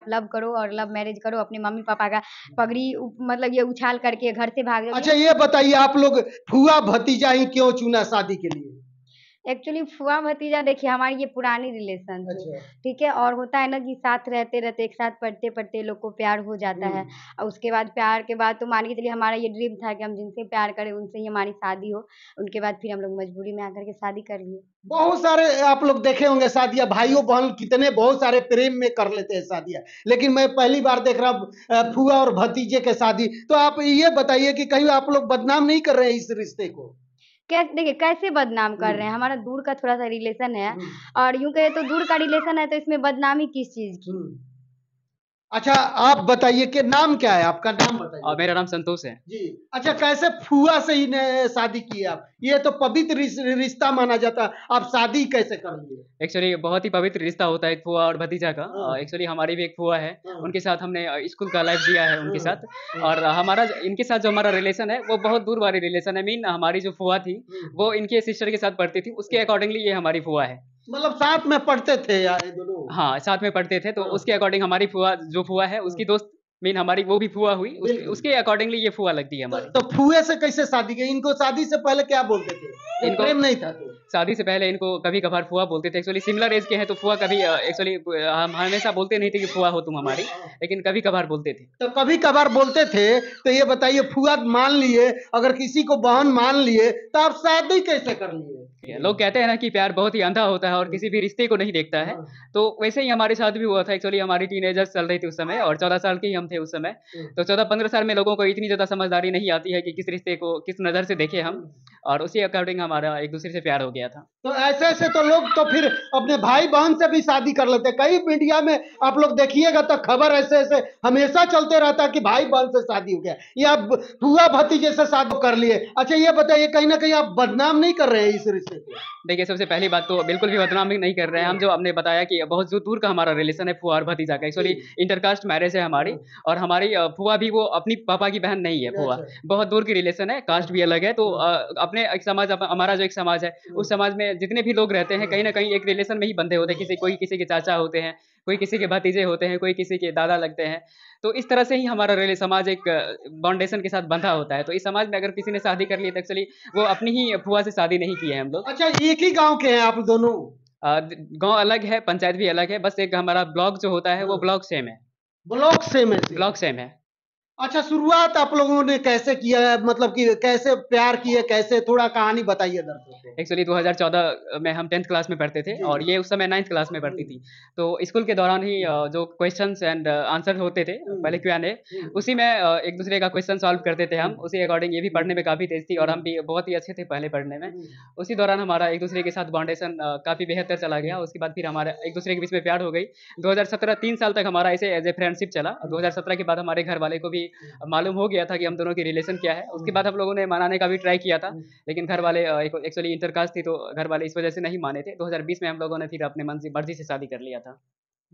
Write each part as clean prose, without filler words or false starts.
Love करो और love marriage करो, अपने मम्मी पापा का पगड़ी मतलब ये उछाल करके घर से भाग अच्छा जाओ। ये बताइए, आप लोग फुआ भतीजा ही क्यों चुना शादी के लिए? एक्चुअली फूफा भतीजा देखिए हमारी ये पुरानी रिलेशन थी, अच्छा। ठीक है? और होता है ना कि साथ रहते-रहते एक साथ पढ़ते-पढ़ते लोग को प्यार हो जाता है और उसके बाद प्यार के बाद तो मान के चलिए हमारा ये ड्रीम था कि हम जिनसे प्यार करें उनसे ही हमारी शादी हो। उनके बाद फिर हम लोग मजबूरी में आकर के शादी कर लिए। बहुत सारे आप लोग देखे होंगे शादियां, भाइयों बहन कितने बहुत सारे प्रेम में कर लेते हैं शादियां, लेकिन मैं पहली बार देख रहा हूं फुआ और भतीजे के शादी। तो आप ये बताइए कि कहीं आप लोग बदनाम नहीं कर रहे हैं इस रिश्ते को? देखिए कैसे बदनाम कर रहे हैं, हमारा दूर का थोड़ा-सा रिलेशन है और यूँ कहें तो दूर का रिलेशन है तो इसमें बदनामी किस चीज़ की? अच्छा आप बताइए कि नाम क्या है आपका? नाम बताइए। मेरा नाम संतोष है जी। अच्छा कैसे फुआ से ही शादी की आप? ये तो पवित्र रिश्ता माना जाता है, आप शादी कैसे कर लिए? एक्चुअली बहुत ही पवित्र रिश्ता होता है एक फुआ और भतीजा का। हाँ। एक्चुअली हमारी भी एक फुआ है, हाँ। उनके साथ हमने स्कूल का लाइफ दिया है उनके साथ। और हमारा इनके साथ जो हमारा रिलेशन है वो बहुत दूर वाली रिलेशन है। मीन हमारी जो फुआ थी वो इनके सिस्टर के साथ पढ़ती थी, उसके अकॉर्डिंगली ये हमारी फुआ है। मतलब साथ में पढ़ते थे यार ये दोनों? हाँ, साथ में पढ़ते थे तो हाँ। उसके अकॉर्डिंग हमारी फुआ जो फुआ है उसकी दोस्त मीन हमारी वो भी फुआ हुई, उसके बिल्कुल। उसके अकॉर्डिंगली ये फुआ लगती है तो, हमारी। तो फुए से कैसे शादी की? इनको शादी से पहले क्या बोलते थे? जब इनको प्रेम नहीं था तो? शादी से पहले इनको कभी-कभार फुआ बोलते थे। एक्चुअली सिमिलर एज के हैं तो फुआ कभी एक्चुअली हम हमेशा बोलते नहीं थे कि फुआ हो तुम हमारी, लेकिन कभी-कभार बोलते थे। तो कभी कभार बोलते थे, तो ये बताइए फुआ मान लिए, अगर किसी को बहन मान लिए तो आप शादी कैसे कर लिए? लोग कहते हैं ना कि प्यार बहुत ही अंधा होता है और किसी भी रिश्ते को नहीं देखता है, तो वैसे ही हमारे साथ भी हुआ था। एक्चुअली हमारी टीनेजर्स चल रही थी उस समय और 14 साल के ही हम थे उस समय। तो 14-15 साल में लोगों को इतनी ज़्यादा समझदारी नहीं आती है कि किस रिश्ते को किस नज़र से देखें हम, और उसी अकॉर्डिंग हमारा एक दूसरे से प्यार हो गया था। तो ऐसे ऐसे तो लोग तो फिर अपने भाई बहन से भी शादी कर लेते हैं। कई मीडिया में आप लोग देखिएगा तो खबर ऐसे ऐसे हमेशा चलते रहता है कि भाई बहन से शादी हो गया या फुआ भतीजे से शादी कर लिए। अच्छा ये बताइए कहीं ना कहीं आप बदनाम नहीं कर रहे हैं इस रिश्ते को? देखिए सबसे पहली बात तो बिल्कुल भी बदनामी नहीं कर रहे हैं हम। जो आपने बताया कि बहुत दूर का हमारा रिलेशन है फुआ और भतीजा का। एक्चुअली इंटरकास्ट मैरिज है हमारी, और हमारी फुआ भी वो अपनी पापा की बहन नहीं है। फुआ बहुत दूर की रिलेशन है, कास्ट भी अलग है। तो अपने एक समाज हमारा जो एक समाज है उस समाज में जितने भी लोग रहते हैं कहीं ना कहीं एक रिलेशन में ही बंधे होते हैं। कोई किसी के चाचा होते हैं, कोई किसी के भतीजे होते हैं, कोई किसी के दादा लगते हैं। तो इस तरह से ही हमारा समाज एक बाउंडेशन के साथ बंधा होता है। तो इस समाज में अगर किसी ने शादी कर ली तो एक्चुअली वो अपनी ही फुआ से शादी नहीं की है हम लोग। अच्छा एक ही गांव के हैं आप दोनों? गांव अलग है, पंचायत भी अलग है, बस एक हमारा ब्लॉक जो होता है वो ब्लॉक सेम है। ब्लॉक सेम है? ब्लॉक सेम है। अच्छा शुरुआत आप लोगों ने कैसे किया है, मतलब कि कैसे प्यार किए, कैसे, थोड़ा कहानी बताइए दर्शकों को। एक्चुअली 2014 में हम 10th क्लास में पढ़ते थे और ये उस समय 9th क्लास में पढ़ती थी। तो स्कूल के दौरान ही जो क्वेश्चंस एंड आंसर होते थे पहले Q&A, उसी में एक दूसरे का क्वेश्चन सॉल्व करते थे हम। उसी अकॉर्डिंग ये भी पढ़ने में काफ़ी तेज थी और हम भी बहुत ही अच्छे थे पहले पढ़ने में। उसी दौरान हमारा एक दूसरे के साथ बाउंडेशन काफ़ी बेहतर चला गया। उसके बाद फिर हमारा एक दूसरे के बीच में प्यार हो गई। 2017 3 साल तक हमारा ऐसे एज ए फ्रेंडशिप चला। 2017 के बाद हमारे घर वाले को भी मालूम हो गया था कि हम दोनों की रिलेशन क्या है। उसके बाद हम लोगों ने मनाने का भी ट्राई किया था, लेकिन घर वाले एक्चुअली इंटरकास्ट थी तो घर वाले इस वजह से नहीं माने थे। 2020 में हम लोगों ने फिर अपने मर्जी से शादी कर लिया था।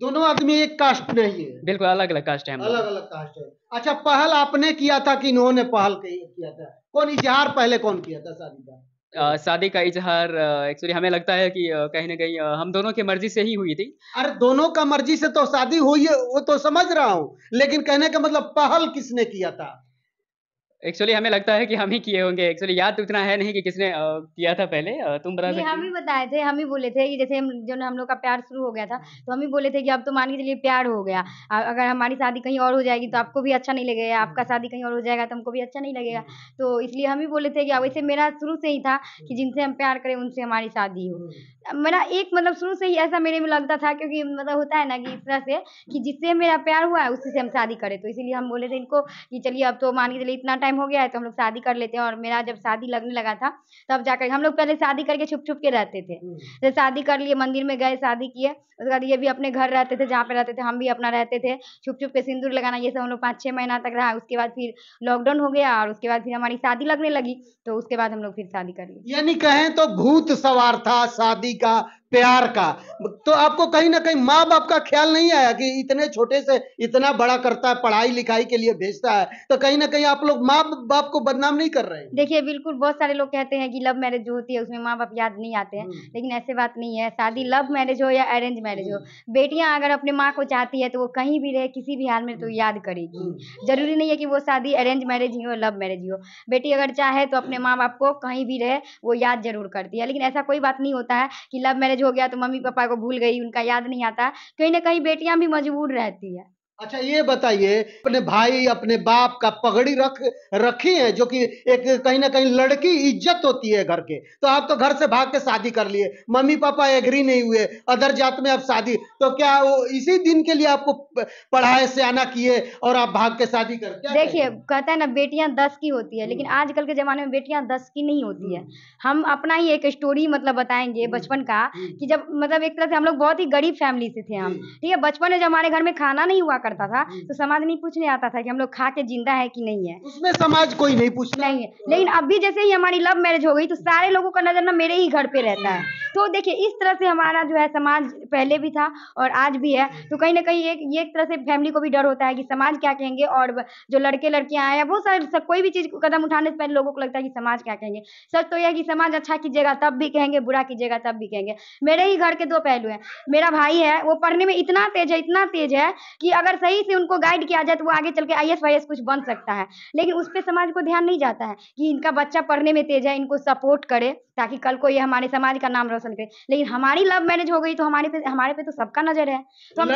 दोनों आदमी एक कास्ट नहीं है? बिल्कुल अलग अलग कास्ट है हम लोग। अलग अलग कास्ट है। अच्छा पहल आपने किया था कि इन्होंने पहल किया था? कौन इजहार पहले कौन किया था शादी का? शादी का इजहार एक्चुअली हमें लगता है कि कहीं ना कहीं हम दोनों की मर्जी से ही हुई थी। अरे दोनों का मर्जी से तो शादी हुई है, वो तो समझ रहा हूँ, लेकिन कहने का मतलब पहल किसने किया था? एक्चुअली हमें लगता है कि हम ही किए होंगे। एक्चुअली याद तो इतना है नहीं कि किसने किया था पहले। तुम बता सकती हो? हम ही बताए थे, हम ही बोले थे कि जैसे हम लोग का प्यार शुरू हो गया था तो हम ही बोले थे कि अब तो मान के चलिए प्यार हो गया, अगर हमारी शादी कहीं और हो जाएगी तो आपको भी अच्छा नहीं लगेगा, आपका शादी कहीं और हो जाएगा तो हमको भी अच्छा नहीं लगेगा। तो इसलिए हम ही बोले थे कि वैसे मेरा शुरू से ही था कि जिनसे हम प्यार करें उनसे हमारी शादी हो। मेरा एक मतलब शुरू से ही ऐसा मेरे में लगता था, क्योंकि मतलब होता है ना कि इस तरह से कि जिससे मेरा प्यार हुआ है उसी से हम शादी करें। तो इसीलिए हम बोले थे इनको कि चलिए अब तो मान के चलिए इतना टाइम हो गया है तो हम लोग शादी कर लेते हैं। और मेरा जब शादी लगने लगा था तब जाकर हम लोग पहले शादी करके छुप छुप के रहते थे। तो शादी कर लिए, मंदिर में गए, शादी किए, उसके बाद ये भी अपने घर रहते थे जहाँ पे रहते थे, हम भी अपना रहते थे। छुप छुप के सिंदूर लगाना ये सब हम लोग 5-6 महीना तक रहा। उसके बाद फिर लॉकडाउन हो गया और उसके बाद फिर हमारी शादी लगने लगी, तो उसके बाद हम लोग फिर शादी कर लिए। यानी कहें तो भूत सवार था शादी का, प्यार का। तो आपको कहीं ना कहीं माँ बाप का ख्याल नहीं आया कि इतने छोटे से इतना बड़ा करता है, पढ़ाई लिखाई के लिए भेजता है, तो कहीं ना कहीं आप लोग माँ बाप को बदनाम नहीं कर रहे हैं? देखिए, बिल्कुल बहुत सारे लोग कहते हैं कि लव मैरिज जो होती है उसमें माँ-बाप याद नहीं आते हैं, लेकिन ऐसी बात नहीं है। शादी लव मैरिज हो या अरेंज मैरिज हो, बेटियाँ अगर अपने माँ को चाहती है तो वो कहीं भी रहे, किसी भी हाल में तो याद करेगी। ज़रूरी नहीं है कि वो शादी अरेंज मैरिज ही हो, लव मैरिज ही हो। बेटी अगर चाहे तो अपने माँ-बाप को कहीं भी रहे, वो याद ज़रूर करती है। लेकिन ऐसा कोई बात नहीं होता है कि लव मैरिज हो गया तो मम्मी-पापा को भूल गई, उनका याद नहीं आता। कहीं न कहीं बेटियाँ भी मजबूर रहती है। अच्छा ये बताइए, अपने भाई अपने बाप का पगड़ी रखी है, जो कि एक कहीं ना कहीं लड़की इज्जत होती है घर के। तो आप तो घर से भाग के शादी कर लिए, मम्मी पापा एग्री नहीं हुए, अदर जात में आप शादी, तो क्या वो इसी दिन के लिए आपको पढ़ाए सयाना किए और आप भाग के शादी कर? क्या देखिए, कहते हैं ना बेटियाँ 10 की होती है, लेकिन आजकल के ज़माने में बेटियाँ 10 की नहीं होती है। हम अपना ही एक स्टोरी मतलब बताएँगे बचपन का कि जब मतलब एक तरह से हम लोग बहुत ही गरीब फैमिली से थे हम, ठीक है? बचपन में जब हमारे घर में खाना नहीं हुआ करता था, तो समाज नहीं पूछने आता था कि हम लोग खा के ज़िंदा है कि नहीं है। उसमें समाज कोई नहीं पूछना। नहीं है, लेकिन अभी जैसे ही हमारी लव मैरिज हो गई तो सारे लोगों का नज़र ना मेरे ही घर पे रहता है। तो देखिए इस तरह से हमारा जो है समाज पहले भी था और आज भी है। तो कहीं न कहीं एक तरह से फैमिली को भी डर होता है कि समाज क्या कहेंगे, और जो लड़के-लड़कियाँ हैं या बहुत सारे कोई भी चीज़ कदम उठाने से पहले लोगों को लगता है कि समाज क्या कहेंगे। सच तो ये है कि समाज अच्छा कीजिएगा तब भी कहेंगे, बुरा कीजिएगा तब भी कहेंगे। मेरे ही घर के 2 पहलू हैं। मेरा भाई है, वो पढ़ने में इतना तेज़ है कि अगर सही से उनको गाइड किया जाए तो वो आगे चल के आईएएस-वाईएएस कुछ बन सकता है। लेकिन उस पे समाज को ध्यान नहीं जाता है कि इनका बच्चा पढ़ने में तेज़ है, इनको सपोर्ट करे ताकि कल को ये हमारे समाज का नाम रोशन करे। लेकिन हमारी लव मैरिज हो गई तो हमारे पे तो सबका नज़र है। तो हम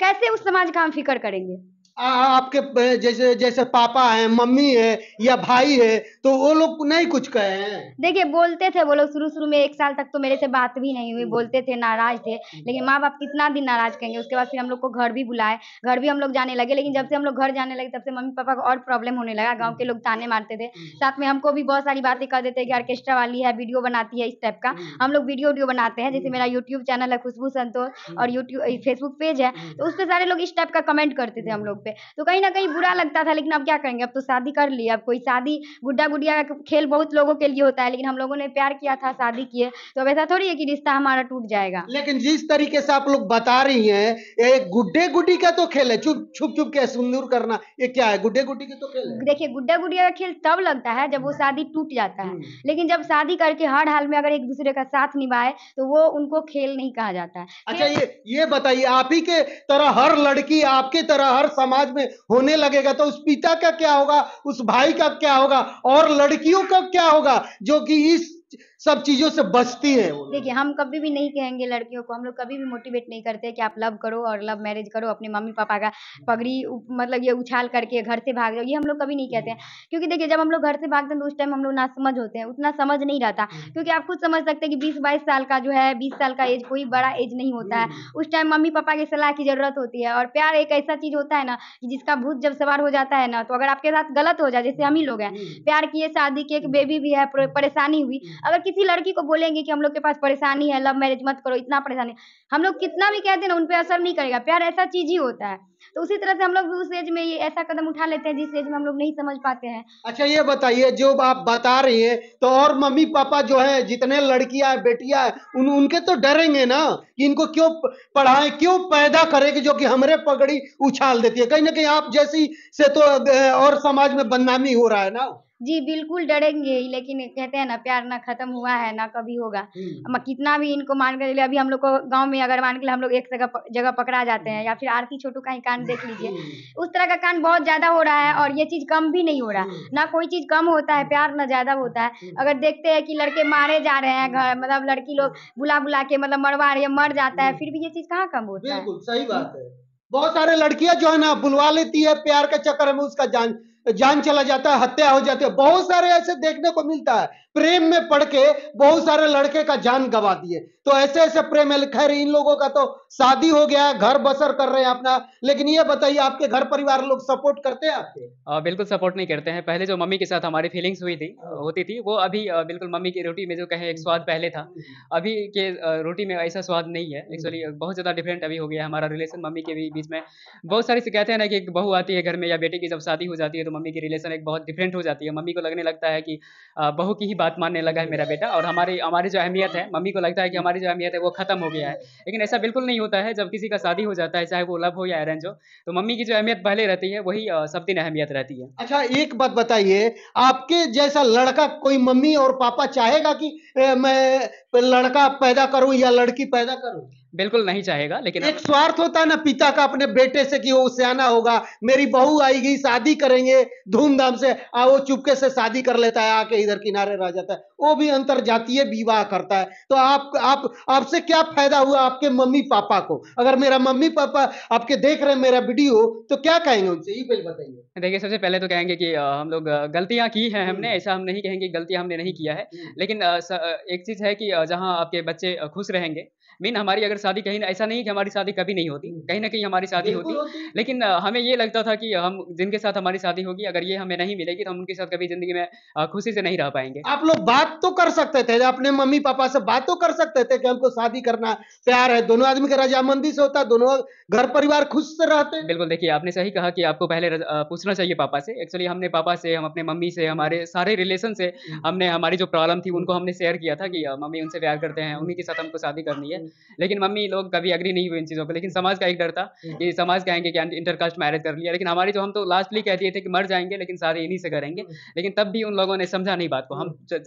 कैसे उस समाज का हम फ़िक्र करेंगे? आपके जैसे जैसे पापा हैं, मम्मी है या भाई है, तो वो लोग नहीं कुछ कहे हैं? देखिए, बोलते थे वो लोग शुरू-शुरू में 1 साल तक तो मेरे से बात भी नहीं हुई, बोलते थे, नाराज़ थे। लेकिन माँ-बाप कितना दिन नाराज़ करेंगे? उसके बाद फिर हम लोग को घर भी बुलाए, घर भी हम लोग जाने लगे। लेकिन जब से हम लोग घर जाने लगे तब से मम्मी-पापा को और प्रॉब्लम होने लगा, गाँव के लोग ताने मारते थे। साथ में हमको भी बहुत सारी बातें कह देते कि ऑर्केस्ट्रा वाली है, वीडियो बनाती है, इस टाइप का। हम लोग वीडियो-वूडियो बनाते हैं, जैसे मेरा यूट्यूब चैनल है खुशबू संतोष और फेसबुक पेज है, तो उसपे सारे लोग इस टाइप का कमेंट करते थे हम लोग पे। तो कहीं न कहीं बुरा लगता था, लेकिन अब क्या करेंगे? अब तो शादी कर ली, अब कोई शादी गुड्डा-गुड़िया का खेल बहुत लोगों के लिए होता है, लेकिन हम लोगों ने प्यार किया था, शादी किए, तो अब ऐसा थोड़ी है कि रिश्ता हमारा टूट जाएगा। लेकिन जिस तरीके से आप लोग बता रही हैं, ये गुड्डे-गुड्डी का तो खेल है, छुप-छुप के सिंदूर करना, ये क्या है? गुड्डे-गुड्डी की तो खेल है। देखिए, गुड्डा-गुड़िया का खेल तब लगता है जब वो शादी टूट जाता है, लेकिन जब शादी करके हर हाल में अगर एक-दूसरे का साथ निभाए, तो वो उनको खेल नहीं कहा जाता है। अच्छा ये बताइए, आप ही के तरह हर लड़की आपके तरह हर समाज में होने लगेगा तो उस पिता का क्या होगा, उस भाई का क्या होगा और लड़कियों का क्या होगा जो कि इस सब चीजों से बचती है वो लोग? देखिए, हम कभी भी नहीं कहेंगे लड़कियों को, हम लोग कभी भी मोटिवेट नहीं करते कि आप लव करो और लव मैरिज करो, अपने मम्मी-पापा का पगड़ी मतलब ये उछाल करके घर से भाग जाओ, ये हम लोग कभी नहीं कहते हैं। क्योंकि देखिए, जब हम लोग घर से भागते हैं तो उस टाइम हम लोग नासमझ होते हैं, उतना समझ नहीं रहता। क्योंकि आप खुद समझ सकते हैं कि 20-22 साल का जो है, 20 साल का एज कोई बड़ा एज नहीं होता है। उस टाइम मम्मी-पापा की सलाह की ज़रूरत होती है, और प्यार एक ऐसा चीज़ होता है ना कि जिसका भूत जब सवार हो जाता है ना, तो अगर आपके साथ गलत हो जाए, जैसे हम ही लोग हैं, प्यार किए, शादी किए, एक बेबी भी है, परेशानी हुई, अगर किसी लड़की को बोलेंगे कि हम लोग के पास परेशानी है, लव मैरिज मत करो, इतना परेशानी, हम लोग कितना भी कहते हैं ना, उन पे असर नहीं करेगा। प्यार ऐसा चीज़ ही होता है। तो उसी तरह से हम लोग भी उस एज में ये ऐसा कदम उठा लेते हैं जिस एज में हम लोग नहीं समझ पाते हैं। अच्छा ये बताइए, जो आप बता रही हैं, तो और मम्मी पापा जो है, जितने लड़कियां हैं, बेटियां हैं, उनके तो डरेंगे ना कि इनको क्यों पढ़ाएं, क्यों पैदा करें कि जो कि हमरे पगड़ी उछाल देती है। कहीं ना कहीं आप जैसी से तो और समाज में बदनामी हो रहा है ना। जी, बिल्कुल डरेंगे ही, लेकिन कहते हैं ना प्यार ना खत्म हुआ है, ना कभी होगा। कितना भी इनको मान के चलिए, अभी हम लोग को गाँव में अगर मान के चलिए हम लोग एक जगह पकड़ा जाते हैं, या फिर आरती छोटू का ही कांड देख लीजिए। उस तरह का कांड बहुत ज़्यादा हो रहा है और ये चीज़ कम भी नहीं हो रहा। ना कोई चीज़ कम होता है, प्यार ना ज़्यादा होता है। अगर देखते हैं कि लड़के मारे जा रहे हैं, घर मतलब लड़की लोग बुला-बुला के मतलब मरवा रही है, मर जाता है, फिर भी ये चीज़ कहाँ कम होता है? बिल्कुल सही बात है। बहुत सारे लड़कियां जो है ना बुलवा लेती है, प्यार के चक्कर में उसका जान जान चला जाता है, हत्या हो जाती है। बहुत सारे ऐसे देखने को मिलता है, प्रेम में पड़ के बहुत सारे लड़के का जान गंवा दिए। तो ऐसे ऐसे प्रेम है। खैर इन लोगों का तो शादी हो गया, घर बसर कर रहे हैं अपना। लेकिन ये बताइए, आपके घर परिवार लोग सपोर्ट करते हैं आपके? बिल्कुल सपोर्ट नहीं करते हैं। पहले जो मम्मी के साथ हमारी फीलिंग्स होती थी, वो अभी बिल्कुल मम्मी की रोटी में जो कहें एक स्वाद पहले था, अभी के रोटी में ऐसा स्वाद नहीं है। एक्चुअली बहुत ज़्यादा डिफरेंट अभी हो गया है हमारा रिलेशन मम्मी के भी बीच में। बहुत सारी से कहते हैं ना कि एक बहू आती है घर में या बेटी की जब शादी हो जाती है तो मम्मी की रिलेशन एक बहुत डिफरेंट हो जाती है। मम्मी को लगने लगता है कि बहू की ही बात मानने लगा है मेरा बेटा, और हमारी हमारी जो अहमियत है, मम्मी को लगता है कि हमारी जो अहमियत है वो खत्म हो गया है। लेकिन ऐसा बिल्कुल नहीं होता है। जब किसी का शादी हो जाता है, चाहे वो लव हो या अरेंज हो, तो मम्मी की जो अहमियत पहले रहती है वही सब दिन अहमियत रहती है। अच्छा, एक बात बताइए, आपके जैसा लड़का कोई मम्मी और पापा चाहेगा कि मैं लड़का पैदा करूं या लड़की पैदा करूं? बिल्कुल नहीं चाहेगा, लेकिन एक स्वार्थ होता है ना पिता का अपने बेटे से कि वो सियाना होगा, मेरी बहू आएगी, शादी करेंगे धूमधाम से, वो चुपके से शादी कर लेता है, आके इधर किनारे रह जाता है, वो भी अंतरजातीय विवाह करता है। तो आप आपसे क्या फायदा हुआ आपके मम्मी पापा को? अगर मेरा मम्मी पापा आपके देख रहे हैं मेरा वीडियो, तो क्या कहेंगे उनसे, ये पहले बताइए। देखिए, सबसे पहले तो कहेंगे कि हम लोग गलतियाँ की हैं हमने, ऐसा हम नहीं कहेंगे गलतियाँ हमने नहीं किया है। लेकिन एक चीज़ है कि जहाँ आपके बच्चे खुश रहेंगे, हमारी अगर शादी कहीं न, ऐसा नहीं है कि हमारी शादी कभी नहीं होती, कहीं न कहीं हमारी शादी बिल्कुल होती। होती है। लेकिन हमें ये लगता था कि हम जिनके साथ हमारी शादी होगी, अगर ये हमें नहीं मिलेगी, तो हम उनके साथ कभी ज़िंदगी में खुशी से नहीं रह पाएँगे। आप लोग बात तो कर सकते थे, अपने मम्मी पापा से बात तो कर सकते थे कि हमको शादी करना, प्यार है, दोनों आदमी का रजामंदी से होता है, दोनों घर परिवार खुश से रहते हैं। बिल्कुल, देखिए, आपने सही कहा कि आपको पहले पूछना चाहिए पापा से। एक्चुअली हमने पापा से, हम अपने मम्मी से, हमारे सारे रिलेशन से हमने हमारी जो प्रॉब्लम थी उनको हमने शेयर किया था कि मम्मी उनसे प्यार करते हैं, उन्हीं के साथ हमको शादी करनी है। लेकिन मम्मी लोग कभी एग्री नहीं हुए इन चीज़ों पे। लेकिन समाज का एक डर था कि समाज कहेंगे कि इंटरकास्ट मैरिज कर लिया। लेकिन हमारी जो, हम तो लास्टली कह दिए थे कि मर जाएँगे लेकिन शादी इन्हीं से करेंगे। लेकिन तब भी उन लोगों ने समझा नहीं बात को।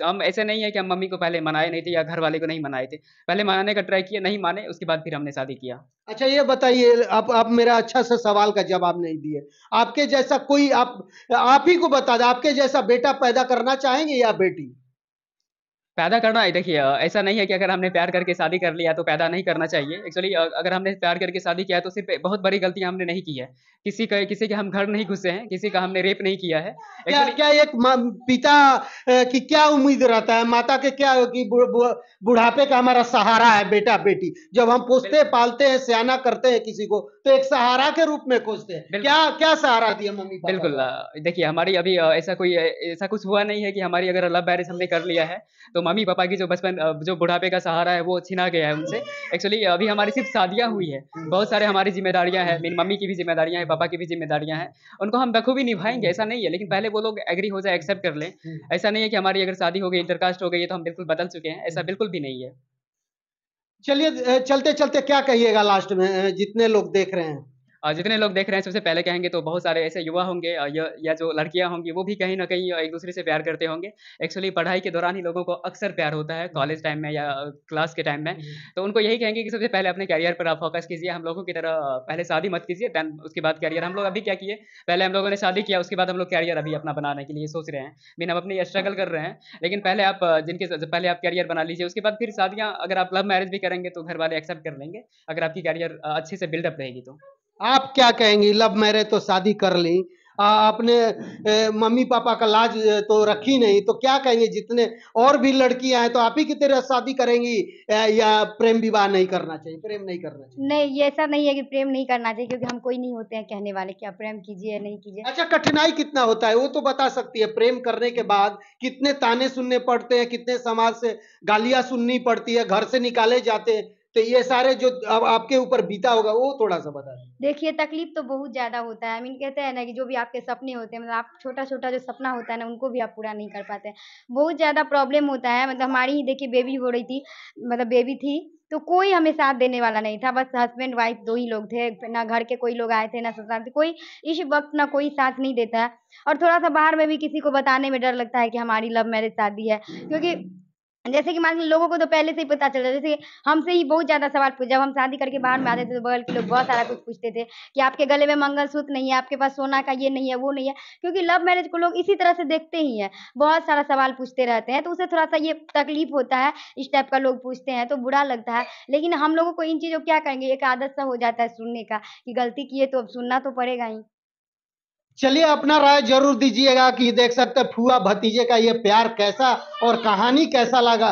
हम ऐसे नहीं है कि हम मम्मी को पहले मनाए नहीं थे या घर वाले को नहीं मनाए थे। पहले मनाने का ट्राई किया, नहीं माने, उसके बाद फिर हमने शादी किया। अच्छा, ये बताइए, आप मेरा अच्छा सा सवाल का जवाब नहीं दिए। आपके जैसा कोई, आप ही को बता दें, आपके जैसा बेटा पैदा करना चाहेंगे या बेटी? पैदा करना है, देखिए, ऐसा नहीं है कि अगर हमने प्यार करके शादी कर लिया तो पैदा नहीं करना चाहिए। एक्चुअली अगर हमने प्यार करके शादी किया है तो सिर्फ़ बहुत बड़ी गलती हमने नहीं की है। किसी के हम घर नहीं घुसे हैं, किसी का हमने रेप नहीं किया है। क्या एक्चुअली क्या एक पिता की क्या उम्मीद रहता है, माता के क्या कि बुढ़ापे का हमारा सहारा है बेटा बेटी, जब हम पोसते पालते हैं, सियाना करते हैं किसी को, तो एक सहारा के रूप में खोजते हैं। बिल्कुल। क्या क्या सहारा दिया मम्मी पापा बिल्कुल, को? देखिए, हमारी अभी ऐसा कुछ हुआ नहीं है कि हमारी अगर लव मैरिज हमने कर लिया है, तो मम्मी-पापा की जो बचपन जो बुढ़ापे का सहारा है वो छिना गया है उनसे। एक्चुअली अभी हमारी सिर्फ़ शादियाँ हुई हैं, बहुत सारे हमारी ज़िम्मेदारियाँ हैं, मेरी मम्मी की भी ज़िम्मेदारियाँ हैं, पापा की भी ज़िम्मेदारियाँ हैं। उनको हम बखूबी निभाएँगे, ऐसा नहीं है, लेकिन पहले वो लोग एग्री हो जाए, एक्सेप्ट कर लें। ऐसा नहीं है कि हमारी अगर शादी हो गई, इंटरकास्ट हो गई है तो हम बिल्कुल बदल चुके हैं, ऐसा बिल्कुल भी नहीं है। चलिए, चलते चलते क्या कहिएगा लास्ट में, जितने लोग देख रहे हैं? जितने लोग देख रहे हैं, सबसे पहले कहेंगे तो बहुत सारे ऐसे युवा होंगे, या जो लड़कियाँ होंगी वो भी कहीं न कहीं एक-दूसरे से प्यार करते होंगे। एक्चुअली पढ़ाई के दौरान ही लोगों को अक्सर प्यार होता है, कॉलेज टाइम में या क्लास के टाइम में। तो उनको यही कहेंगे कि सबसे पहले अपने करियर पर आप फ़ोकस कीजिए, हम लोगों की तरह पहले शादी मत कीजिए, देन उसके बाद करियर। हम लोग अभी क्या किए, पहले हम लोगों ने शादी किया, उसके बाद हम लोग करियर अभी अपना बनाने के लिए सोच रहे हैं। हम अपनी स्ट्रगल कर रहे हैं, लेकिन पहले आप पहले आप करियर बना लीजिए, उसके बाद फिर शादियाँ, अगर आप लव मैरिज भी करेंगे तो घर वाले एक्सेप्ट कर लेंगे, अगर आपकी करियर अच्छे से बिल्डअप रहेगी तो। आप क्या कहेंगी? लव मैरिज तो शादी कर ली, आपने मम्मी पापा का लाज तो रखी नहीं, तो क्या कहेंगे? जितने और भी लड़कियां हैं तो आप ही की तरह शादी करेंगी, या प्रेम विवाह नहीं करना चाहिए, प्रेम नहीं करना चाहिए? नहीं, ये ऐसा नहीं है कि प्रेम नहीं करना चाहिए, क्योंकि हम कोई नहीं होते हैं कहने वाले कि आप प्रेम कीजिए या नहीं कीजिए। अच्छा, कठिनाई कितना होता है वो तो बता सकती है? प्रेम करने के बाद कितने ताने सुनने पड़ते हैं, कितने समाज से गालियां सुननी पड़ती है, घर से निकाले जाते हैं, तो ये सारे जो अब आपके ऊपर बीता होगा वो थोड़ा सा बता दें। देखिए, तकलीफ़ तो बहुत ज़्यादा होता है। आई मीन कहते हैं ना कि जो भी आपके सपने होते हैं, मतलब आप छोटा-छोटा जो सपना होता है ना, उनको भी आप पूरा नहीं कर पाते हैं। बहुत ज़्यादा प्रॉब्लम होता है। मतलब हमारी ही देखिए बेबी हो रही थी, मतलब बेबी थी, तो कोई हमें साथ देने वाला नहीं था। बस हस्बैंड वाइफ़ 2 ही लोग थे। ना घर के कोई लोग आए थे, ना ससुराल से कोई। इस वक़्त ना कोई साथ नहीं देता है, और थोड़ा-सा बाहर में भी किसी को बताने में डर लगता है कि हमारी लव मैरिज शादी है। क्योंकि जैसे कि मान लीजिए लोगों को तो पहले से ही पता चल जाता है। जैसे हमसे ही बहुत ज़्यादा सवाल पूछे, जब हम शादी करके बाहर में आते थे तो बगल के लोग बहुत सारा कुछ पूछते थे कि आपके गले में मंगलसूत्र नहीं है, आपके पास सोना का ये नहीं है, वो नहीं है। क्योंकि लव मैरिज को लोग इसी तरह से देखते ही हैं, बहुत सारा सवाल पूछते रहते हैं, तो उससे थोड़ा-सा ये तकलीफ़ होता है, इस टाइप का लोग पूछते हैं तो बुरा लगता है। लेकिन हम लोगों को इन चीज़ों को क्या करेंगे, एक आदत सा हो जाता है सुनने का कि गलती की है तो अब सुनना तो पड़ेगा ही। चलिए, अपना राय जरूर दीजिएगा कि देख सकते हैं फूआ भतीजे का ये प्यार कैसा और कहानी कैसा लगा।